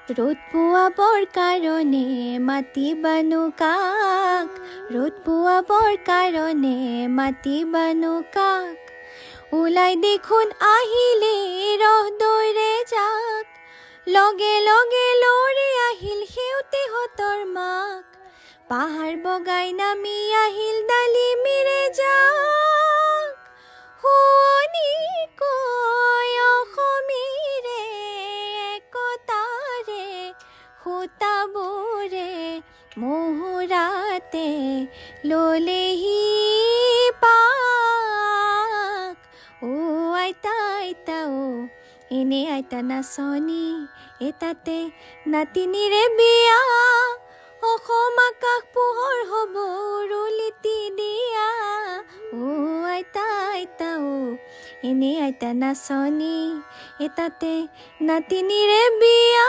ৰ'দ পোৱাবৰ কাৰণে মাতিবানো কাক, ৰ'দ পোৱাবৰ কাৰণে মাতিবানো কাক, ওলাই দেখোন আহিলে ৰহদৈৰে যাক, লগে লগে লৰি আহিল সেউতীহঁতৰ মাক, পাহাৰ বগাই নামি আহিল ডালিমিৰে যাক, শুৱনি কয় অসমীৰে একতাৰে সূতাবোৰে মহুৰাতে ল'লেহি পাক। আইতা আইতা এনে আইতা নাচনি, এটাতে নাতিনিৰে বিয়া, অসম আকাশ পোহৰ হ'ব উৰুলিটি দিয়া। আইতা আইতা এনে আইতা নাচনি, এটাতে নাতিনিৰে বিয়া।